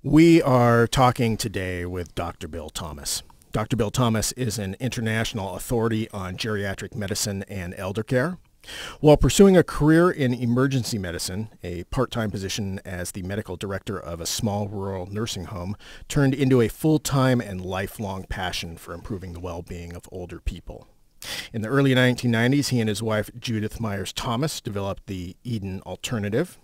We are talking today with Dr. Bill Thomas. Dr. Bill Thomas is an international authority on geriatric medicine and elder care. While pursuing a career in emergency medicine, a part-time position as the medical director of a small rural nursing home turned into a full-time and lifelong passion for improving the well-being of older people. In the early 1990s, he and his wife Judith Myers Thomas developed the Eden Alternative.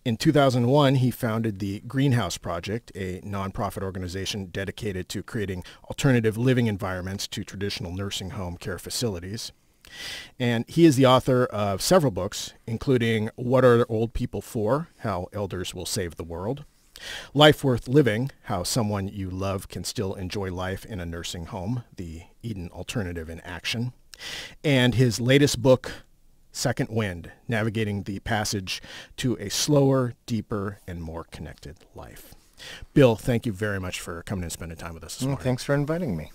In 2001, he founded the Greenhouse Project, a nonprofit organization dedicated to creating alternative living environments to traditional nursing home care facilities. And he is the author of several books, including What Are Old People For? How Elders Will Save the World, Life Worth Living, How Someone You Love Can Still Enjoy Life in a Nursing Home, the Eden Alternative in Action, and his latest book, Second Wind, Navigating the Passage to a Slower, Deeper, and More Connected Life. Bill, thank you very much for coming and spending time with us this morning. Thanks for inviting me.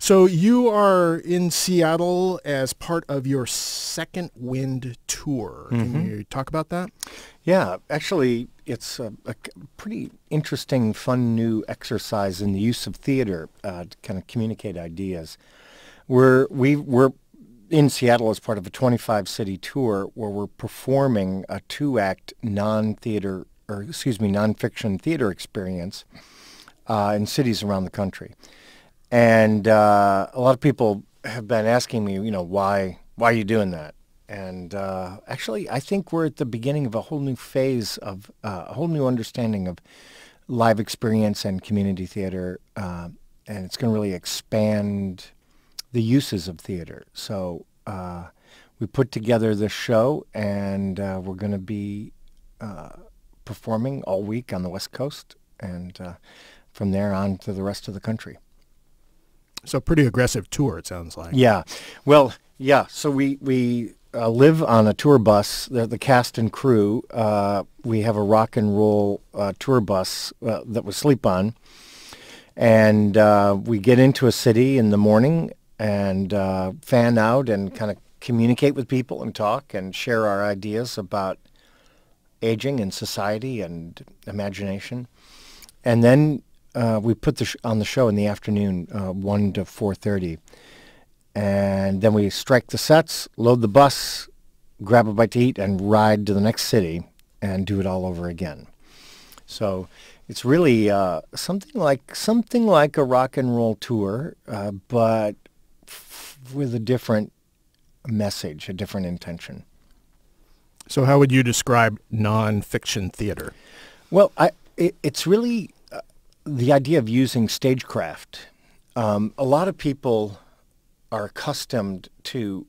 So you are in Seattle as part of your Second Wind tour. Can you talk about that? Yeah, actually, it's a pretty interesting, fun new exercise in the use of theater to kind of communicate ideas. We're in Seattle as part of a 25-city tour where we're performing a two-act nonfiction theater experience in cities around the country. And a lot of people have been asking me, why are you doing that? And actually, I think we're at the beginning of a whole new phase of a whole new understanding of live experience and community theater, and it's going to really expand the uses of theater. So we put together this show, and we're going to be performing all week on the West Coast, and from there on to the rest of the country. So pretty aggressive tour, it sounds like. Yeah. Well, yeah. So we live on a tour bus, the cast and crew. We have a rock and roll tour bus that we sleep on. And we get into a city in the morning and fan out and kind of communicate with people and talk and share our ideas about aging and society and imagination. And then we put on the show in the afternoon, 1 to 4:30. And then we strike the sets, load the bus, grab a bite to eat, and ride to the next city and do it all over again. So it's really something like a rock and roll tour, but with a different message, a different intention. So how would you describe nonfiction theater? Well, it's really the idea of using stagecraft. A lot of people are accustomed to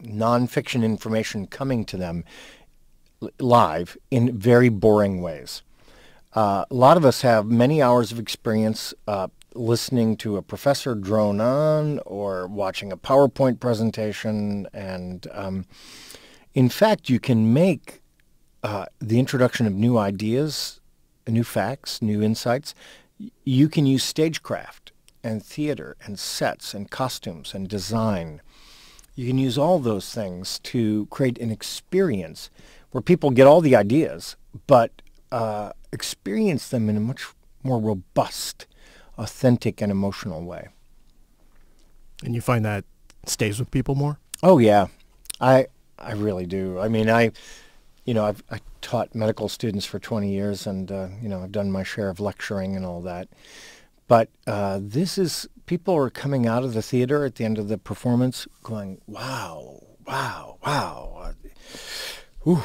nonfiction information coming to them live in very boring ways. A lot of us have many hours of experience listening to a professor drone on or watching a PowerPoint presentation. And in fact, you can make the introduction of new ideas, new facts, new insights. You can use stagecraft and theater and sets and costumes and design. You can use all those things to create an experience where people get all the ideas, but experience them in a much more robust, authentic, and emotional way. And you find that stays with people more? Oh, yeah. I really do. I mean, I taught medical students for 20 years, and I've done my share of lecturing and all that. But people are coming out of the theater at the end of the performance going, wow, wow, wow. Ooh.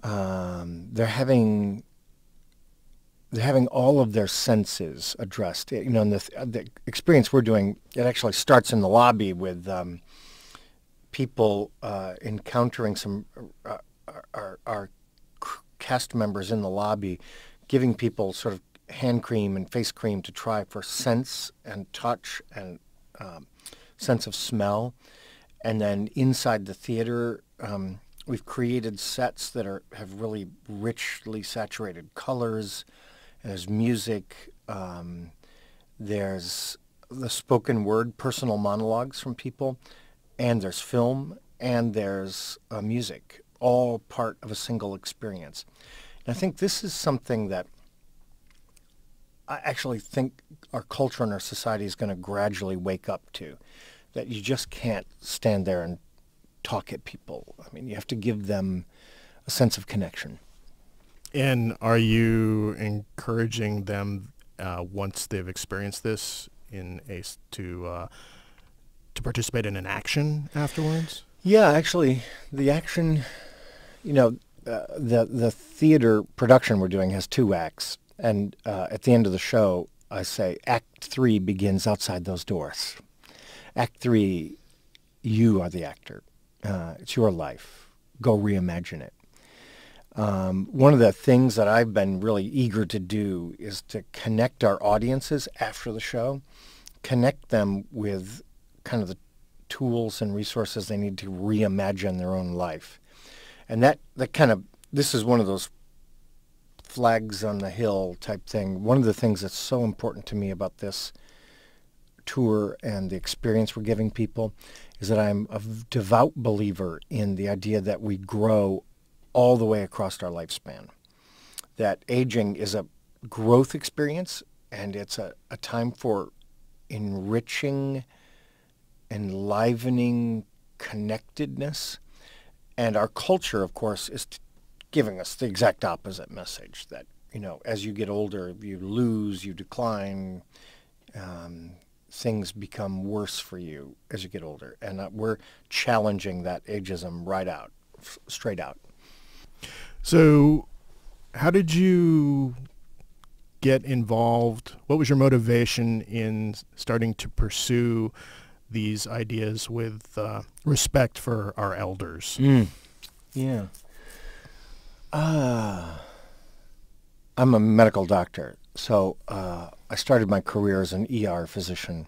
They're having all of their senses addressed. In the experience we're doing, it actually starts in the lobby with people encountering our cast members in the lobby, giving people sort of hand cream and face cream to try for sense and touch and sense of smell. And then inside the theater, we've created sets that have really richly saturated colors. There's music. There's the spoken word, personal monologues from people. And there's film. And there's music, all part of a single experience. And I think this is something that I actually think our culture and our society is going to gradually wake up to, that you just can't stand there and talk at people. I mean, you have to give them a sense of connection. And are you encouraging them once they've experienced this to participate in an action afterwards? Yeah, actually, the action, the theater production we're doing has 2 acts, and at the end of the show, I say Act 3 begins outside those doors. Act 3, you are the actor. It's your life. Go reimagine it. One of the things that I've been really eager to do is to connect our audiences after the show, connect them with kind of the tools and resources they need to reimagine their own life. And this is one of those flags on the hill type thing. One of the things that's so important to me about this tour and the experience we're giving people is that I'm a devout believer in the idea that we grow all the way across our lifespan. That aging is a growth experience, and it's a time for enriching, enlivening connectedness. And our culture, of course, is giving us the exact opposite message, that, as you get older, you lose, you decline, things become worse for you as you get older. And we're challenging that ageism right out, straight out. So how did you get involved? What was your motivation in starting to pursue these ideas with respect for our elders? Yeah. I'm a medical doctor, so I started my career as an ER physician,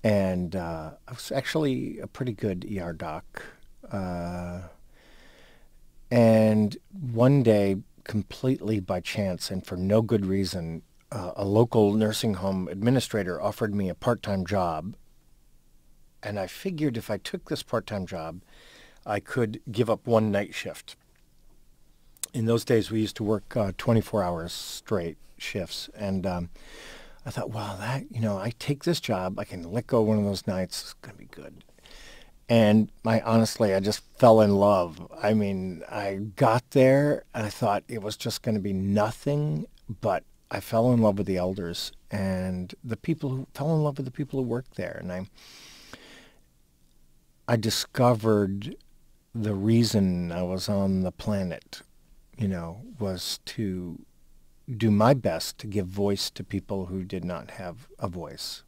and I was actually a pretty good ER doc. And one day, completely by chance and for no good reason, a local nursing home administrator offered me a part-time job. And I figured if I took this part-time job, I could give up one night shift. In those days, we used to work 24 hours straight shifts. And I thought, wow, I take this job, I can let go one of those nights, it's going to be good. And honestly, I just fell in love. I mean, I got there, and I thought it was just going to be nothing, but I fell in love with the elders and fell in love with the people who worked there. And I discovered the reason I was on the planet, was to do my best to give voice to people who did not have a voice.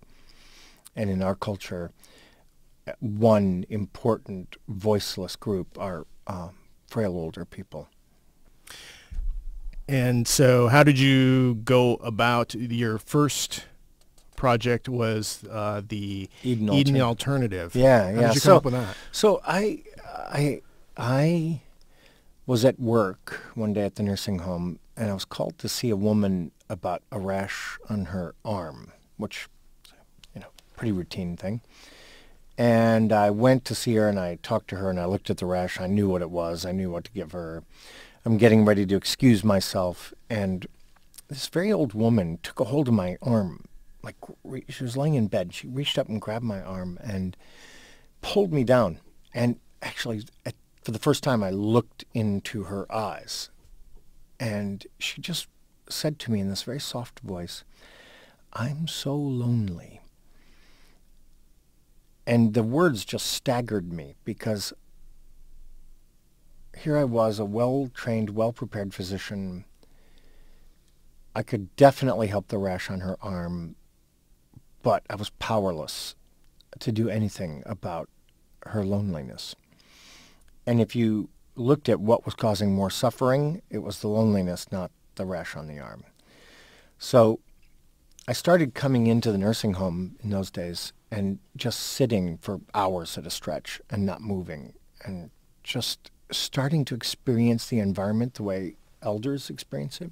And in our culture, one important voiceless group are frail older people. And so how did you go about your first project? Was the Eden Alternative. Yeah. How did you come up with that? So I was at work one day at the nursing home, and I was called to see a woman about a rash on her arm, which, pretty routine thing. And I went to see her, and I talked to her, and I looked at the rash. I knew what it was. I knew what to give her. I'm getting ready to excuse myself, and this very old woman took a hold of my arm. She was laying in bed. She reached up and grabbed my arm and pulled me down. And actually, for the first time, I looked into her eyes. And she just said to me in this very soft voice, "I'm so lonely." And the words just staggered me, because here I was, a well-trained, well-prepared physician. I could definitely help the rash on her arm, but I was powerless to do anything about her loneliness. And if you looked at what was causing more suffering, it was the loneliness, not the rash on the arm. So I started coming into the nursing home in those days and just sitting for hours at a stretch and not moving, and just starting to experience the environment the way elders experience it.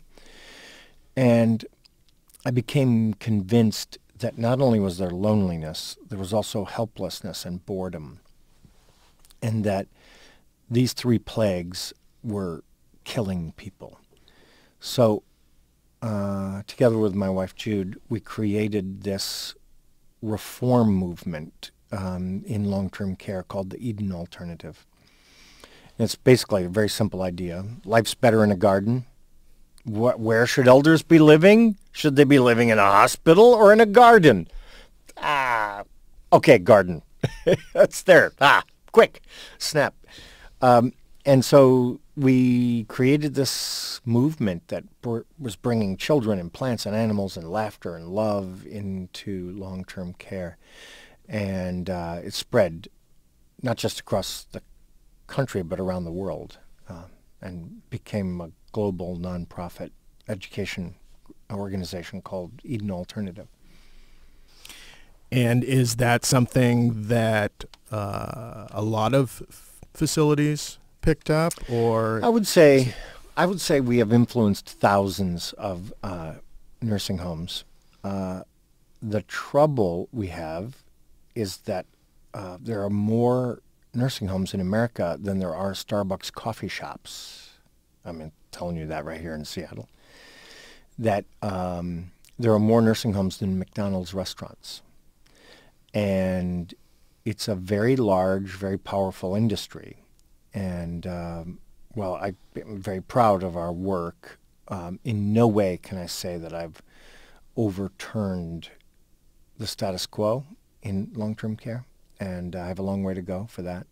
And I became convinced that not only was there loneliness, there was also helplessness and boredom, and that these 3 plagues were killing people. So to together with my wife Jude, we created this reform movement in long-term care called the Eden Alternative. And it's basically a very simple idea. Life's better in a garden. Where should elders be living? Should they be living in a hospital or in a garden? Okay, garden. That's there. Quick, snap. And so we created this movement that was bringing children and plants and animals and laughter and love into long-term care. And it spread not just across the country, but around the world, and became a global nonprofit education organization called Eden Alternative. And is that something that a lot of facilities picked up, or? I would say we have influenced thousands of nursing homes. The trouble we have is that there are more nursing homes in America than there are Starbucks coffee shops. I'm telling you that right here in Seattle. That there are more nursing homes than McDonald's restaurants. And it's a very large, very powerful industry. And, well, I'm very proud of our work. In no way can I say that I've overturned the status quo in long-term care, and I have a long way to go for that.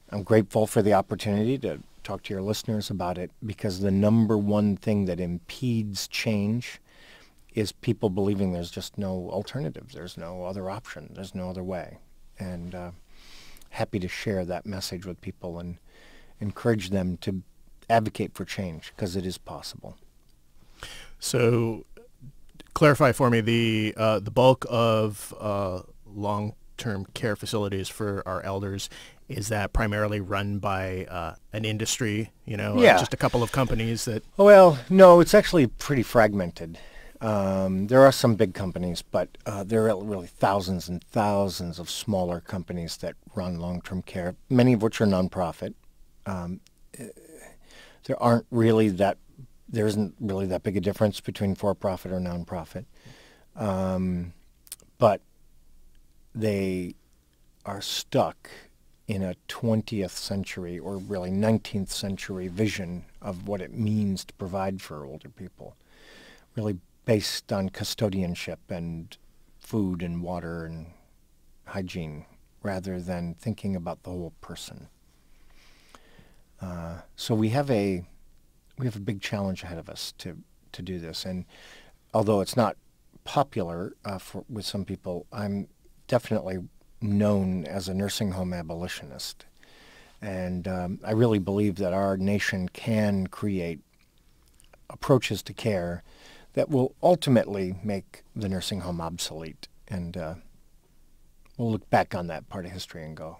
I'm grateful for the opportunity to talk to your listeners about it, because the number one thing that impedes change is people believing there's just no alternative, there's no other option, there's no other way. And happy to share that message with people and encourage them to advocate for change, because it is possible. So clarify for me, the bulk of long-term care facilities for our elders, is that primarily run by an industry, just a couple of companies that? Well, no, it's actually pretty fragmented. There are some big companies, but there are really thousands and thousands of smaller companies that run long-term care, many of which are nonprofit. There isn't really that big a difference between for-profit or nonprofit. But they are stuck in a 20th century or really 19th century vision of what it means to provide for older people, really based on custodianship and food and water and hygiene, rather than thinking about the whole person. So we have a big challenge ahead of us to do this, and although it's not popular with some people, I'm definitely known as a nursing home abolitionist, and I really believe that our nation can create approaches to care that will ultimately make the nursing home obsolete, and we'll look back on that part of history and go,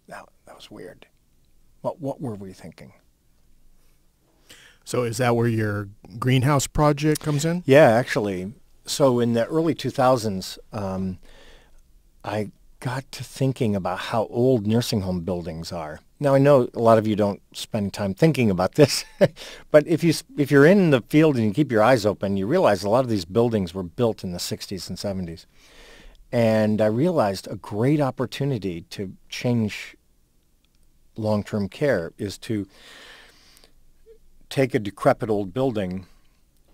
that was weird. What were we thinking? So is that where your greenhouse project comes in? Yeah, actually. So in the early 2000s, I got to thinking about how old nursing home buildings are. Now, I know a lot of you don't spend time thinking about this, but if you're in the field and you keep your eyes open, you realize a lot of these buildings were built in the 60s and 70s. And I realized a great opportunity to change long-term care is to take a decrepit old building,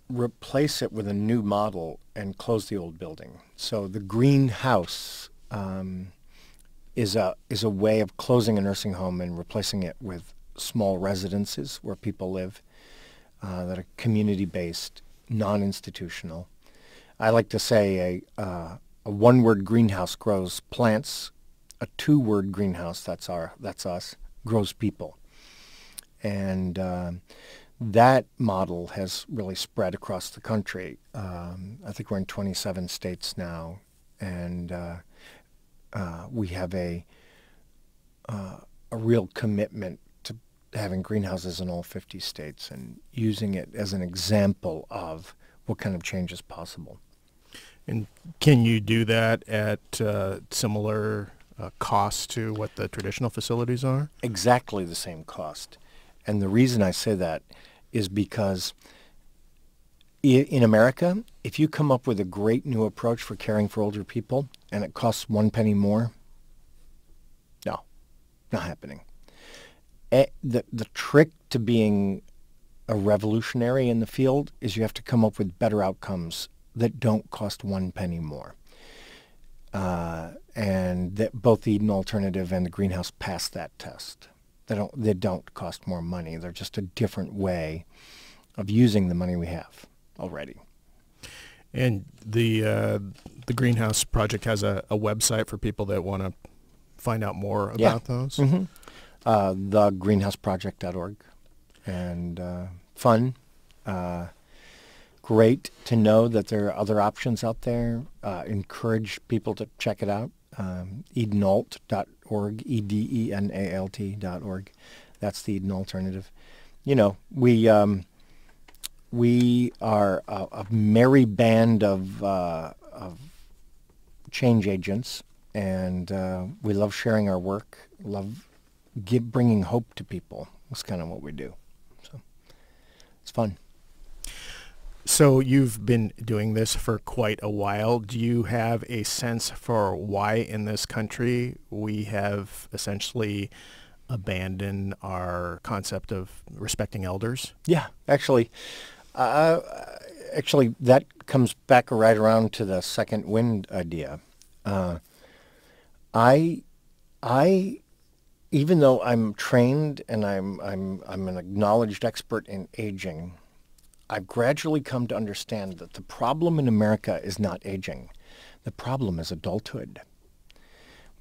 replace it with a new model, and close the old building. So the greenhouse is a way of closing a nursing home and replacing it with small residences where people live that are community-based, non-institutional. I like to say a one-word greenhouse grows plants. A two-word greenhouse, that's us, grows people. And that model has really spread across the country. I think we're in 27 states now, and we have a real commitment to having greenhouses in all 50 states and using it as an example of what kind of change is possible. And can you do that at similar cost to what the traditional facilities are? Exactly the same cost. And the reason I say that is because In America, if you come up with a great new approach for caring for older people and it costs 1 penny more, no, not happening. The trick to being a revolutionary in the field is you have to come up with better outcomes that don't cost 1 penny more. And that both the Eden Alternative and the Greenhouse pass that test. They don't cost more money. They're just a different way of using the money we have already. And the Greenhouse Project has a website for people that want to find out more about those? Mm-hmm. TheGreenhouseProject.org. And fun. Great to know that there are other options out there. Encourage people to check it out. Edenalt.org, EDENALT.org. That's the Eden Alternative. You know, we are a merry band of change agents, and we love sharing our work, love bringing hope to people. That's kind of what we do. So it's fun. So you've been doing this for quite a while. Do you have a sense for why in this country we have essentially abandoned our concept of respecting elders? Yeah, actually, that comes back right around to the second wind idea. I even though I'm trained and I'm an acknowledged expert in aging, I've gradually come to understand that the problem in America is not aging. The problem is adulthood.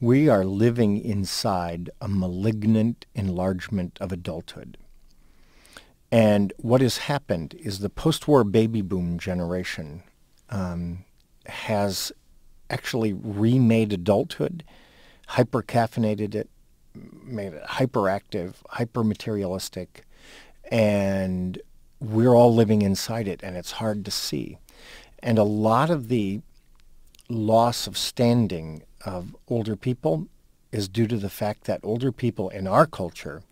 We are living inside a malignant enlargement of adulthood. And what has happened is the post-war baby boom generation has actually remade adulthood, hyper-caffeinated it, made it hyperactive, hyper-materialistic, and we're all living inside it, and it's hard to see. And a lot of the loss of standing of older people is due to the fact that older people in our culture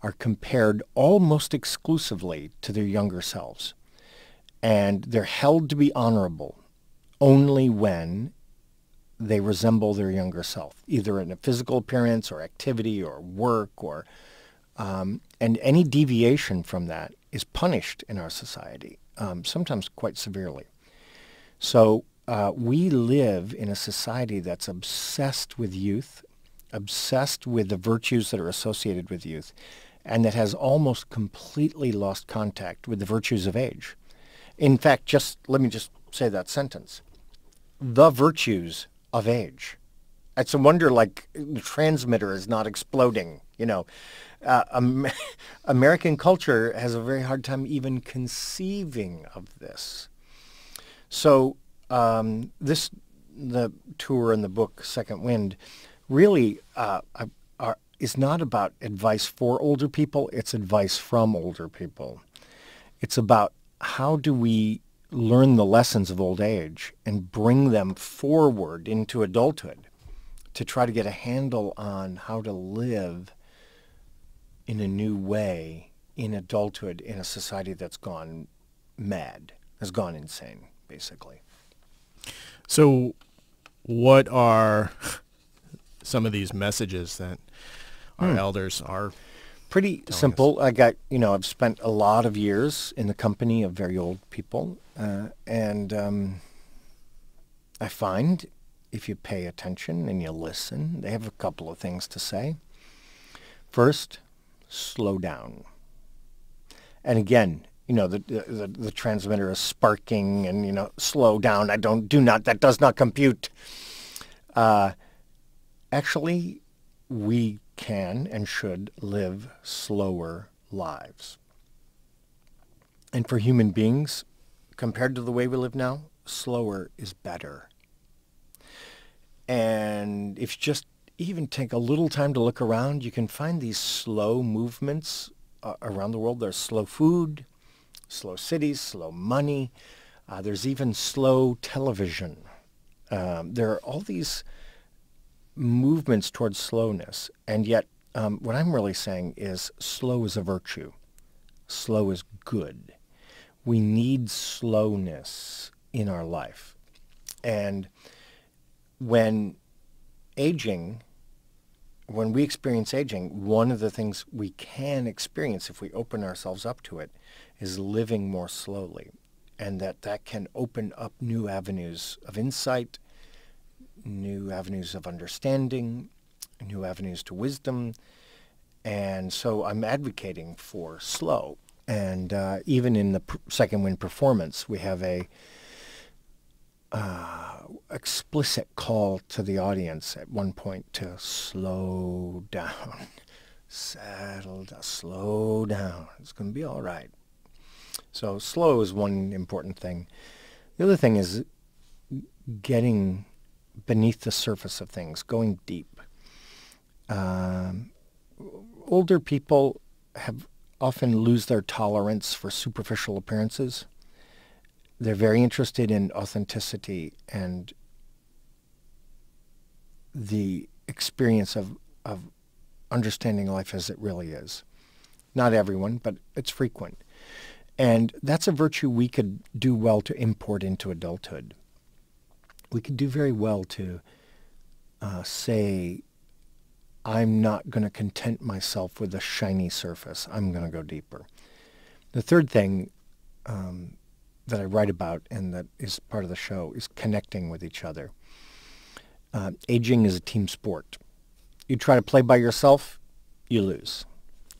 are compared almost exclusively to their younger selves. And they're held to be honorable only when they resemble their younger self, either in a physical appearance or activity or work, or and any deviation from that is punished in our society, sometimes quite severely. So we live in a society that's obsessed with youth, obsessed with the virtues that are associated with youth, and that has almost completely lost contact with the virtues of age. In fact, let me just say that sentence. The virtues of age. It's a wonder, like, the transmitter is not exploding, you know. American culture has a very hard time even conceiving of this. So the tour and the book Second Wind really is not about advice for older people. It's advice from older people. It's about how do we learn the lessons of old age and bring them forward into adulthood to try to get a handle on how to live in a new way in adulthood in a society that's gone mad, has gone insane, basically. So what are some of these messages that our elders are pretty simple? I've spent a lot of years in the company of very old people, and I find if you pay attention and you listen, they have a couple of things to say. First, slow down. And again, the transmitter is sparking, and slow down. That does not compute. Actually, we can and should live slower lives. And for human beings, compared to the way we live now, slower is better. And if you just even take a little time to look around, you can find these slow movements around the world. There's slow food, slow cities, slow money. There's even slow television. There are all these movements towards slowness. And yet what I'm really saying is slow is a virtue. Slow is good. we need slowness in our life. And when we experience aging, one of the things we can experience if we open ourselves up to it is living more slowly. And that can open up new avenues of insight, new avenues of understanding, new avenues to wisdom. And so I'm advocating for slow. And even in the Second Wind performance, we have a explicit call to the audience at one point to slow down, settle down, slow down. It's going to be all right. So slow is one important thing. The other thing is getting beneath the surface of things, going deep. Older people often lose their tolerance for superficial appearances. They're very interested in authenticity and the experience of understanding life as it really is. Not everyone, but it's frequent. And that's a virtue we could do well to import into adulthood. We could do very well to say, I'm not going to content myself with a shiny surface. I'm going to go deeper. The third thing that I write about and that is part of the show is connecting with each other. Aging is a team sport. You try to play by yourself, you lose.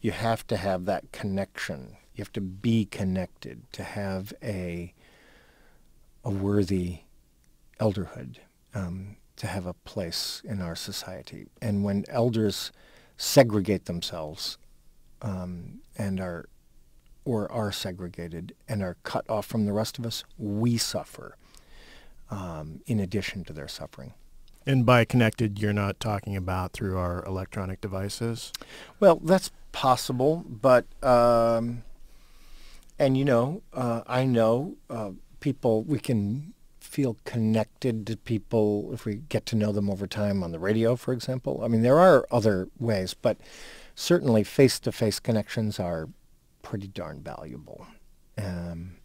You have to have that connection. You have to be connected to have a worthy elderhood, to have a place in our society. And when elders segregate themselves and are segregated and are cut off from the rest of us, we suffer in addition to their suffering. And by connected, you're not talking about through our electronic devices? Well, that's possible, but, and you know, I know people, we can feel connected to people if we get to know them over time on the radio, for example. I mean, there are other ways, but certainly face-to-face connections are pretty darn valuable. I'm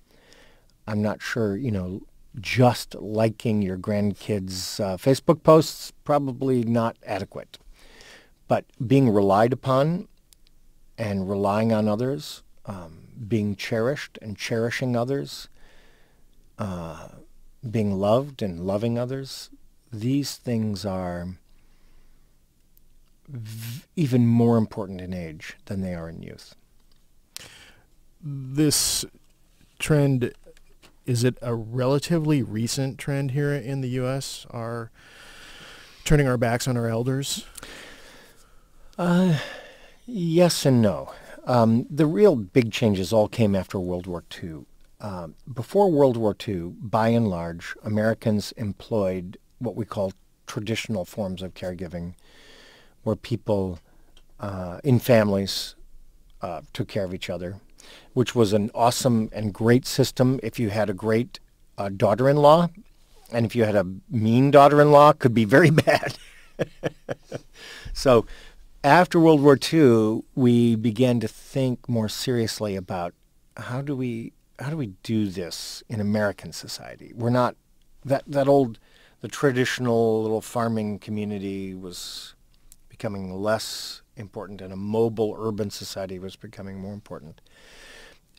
not sure, you know, just liking your grandkids' Facebook posts, probably not adequate. But being relied upon and relying on others, being cherished and cherishing others, being loved and loving others, these things are even more important in age than they are in youth. This trend, is it a relatively recent trend here in the U.S., our turning our backs on our elders? Yes and no. The real big changes all came after World War II. Before World War II, by and large, Americans employed what we call traditional forms of caregiving, where people in families took care of each other, which was an awesome and great system if you had a great daughter-in-law, and if you had a mean daughter-in-law, it could be very bad. So after World War II, we began to think more seriously about how do we do this in American society? We're not the traditional little farming community was becoming less important, and a mobile urban society was becoming more important.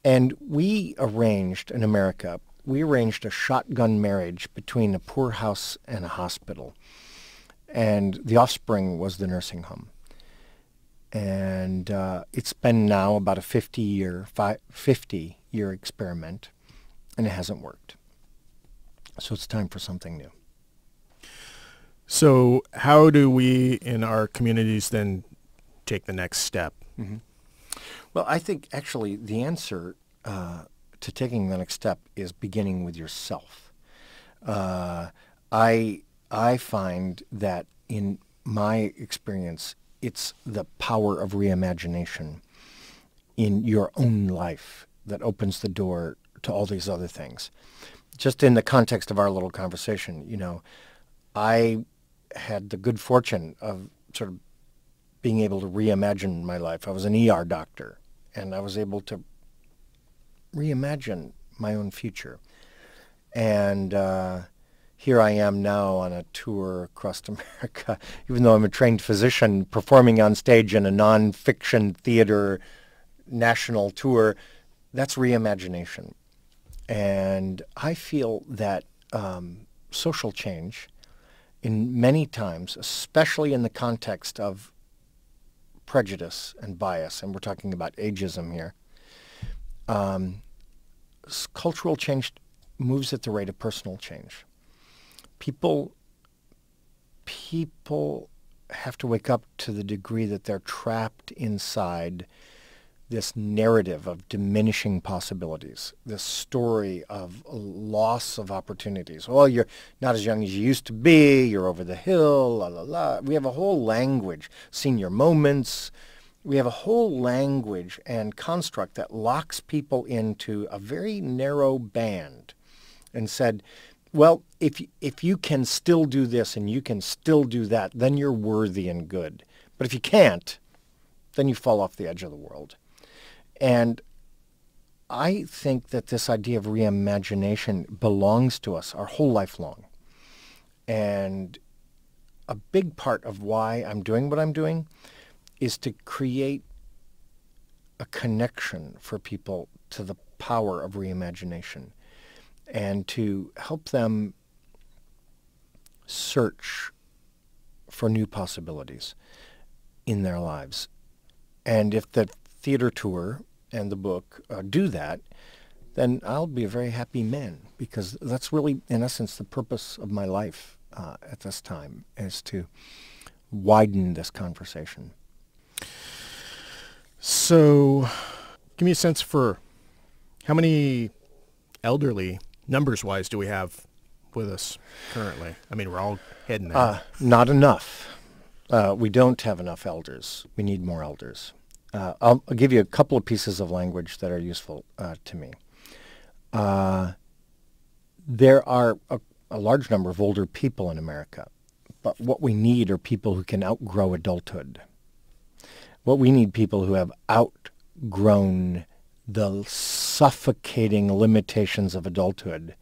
And we arranged in America, a shotgun marriage between a poorhouse and a hospital. And the offspring was the nursing home. And it's been now about a 50-year experiment, and it hasn't worked. So it's time for something new. So how do we in our communities then take the next step? Mm-hmm. Well, I think actually the answer to taking the next step is beginning with yourself. I find that in my experience, it's the power of reimagination in your own life that opens the door to all these other things. Just in the context of our little conversation, you know, I had the good fortune of sort of being able to reimagine my life. I was an ER doctor, and I was able to reimagine my own future. And here I am now on a tour across America, even though I'm a trained physician, performing on stage in a nonfiction theater national tour. That's reimagination. And I feel that social change, in many times, especially in the context of prejudice and bias, and we're talking about ageism here, cultural change moves at the rate of personal change. People have to wake up to the degree that they're trapped inside this narrative of diminishing possibilities, this story of loss of opportunities. Well, you're not as young as you used to be, you're over the hill, la la la. We have a whole language, senior moments. We have a whole language and construct that locks people into a very narrow band and said, well, if you can still do this and you can still do that, then you're worthy and good. But if you can't, then you fall off the edge of the world. And I think that this idea of reimagination belongs to us our whole life long. And a big part of why I'm doing what I'm doing is to create a connection for people to the power of reimagination and to help them search for new possibilities in their lives. And if the theater tour and the book do that, then I'll be a very happy man, because that's really, in essence, the purpose of my life at this time, is to widen this conversation. So give me a sense for how many elderly, numbers-wise, do we have with us currently? I mean, we're all heading there. Not enough. We don't have enough elders. We need more elders. I'll give you a couple of pieces of language that are useful to me. There are a large number of older people in America, but what we need are people who can outgrow adulthood. What we need people who have outgrown the suffocating limitations of adulthood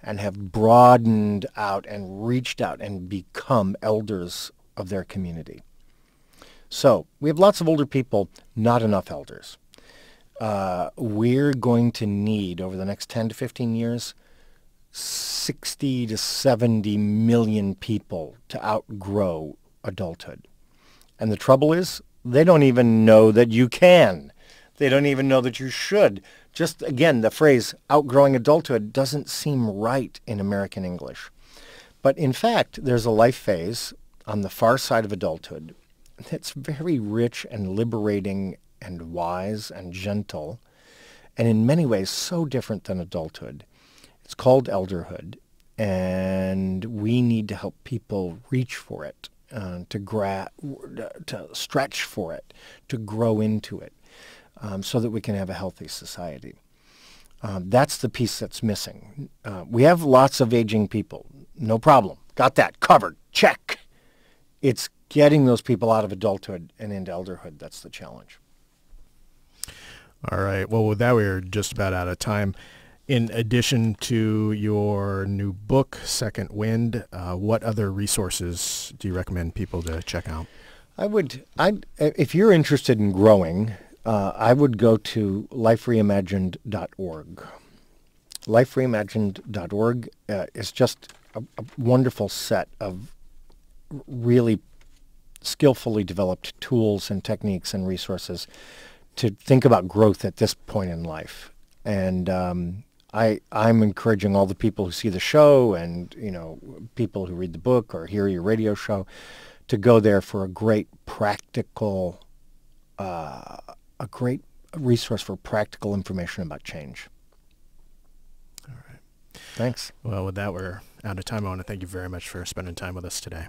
and have broadened out and reached out and become elders of their community. So we have lots of older people, not enough elders. We're going to need, over the next 10 to 15 years, 60 to 70 million people to outgrow adulthood. And the trouble is, they don't even know that you can. They don't even know that you should. Just, again, the phrase outgrowing adulthood doesn't seem right in American English. But in fact, there's a life phase on the far side of adulthood that's very rich and liberating and wise and gentle, and in many ways so different than adulthood. It's called elderhood, and we need to help people reach for it, to stretch for it, to grow into it, so that we can have a healthy society. That's the piece that's missing. We have lots of aging people. No problem. Got that covered. Check. It's getting those people out of adulthood and into elderhood. That's the challenge. All right. Well, with that, we're just about out of time. In addition to your new book, Second Wind, what other resources do you recommend people to check out? If you're interested in growing, I would go to lifereimagined.org. Lifereimagined.org is just a wonderful set of really skillfully developed tools and techniques and resources to think about growth at this point in life. And I'm encouraging all the people who see the show and, people who read the book or hear your radio show to go there for a great practical, a great resource for practical information about change. All right. Thanks. Well, with that, we're out of time. I want to thank you very much for spending time with us today.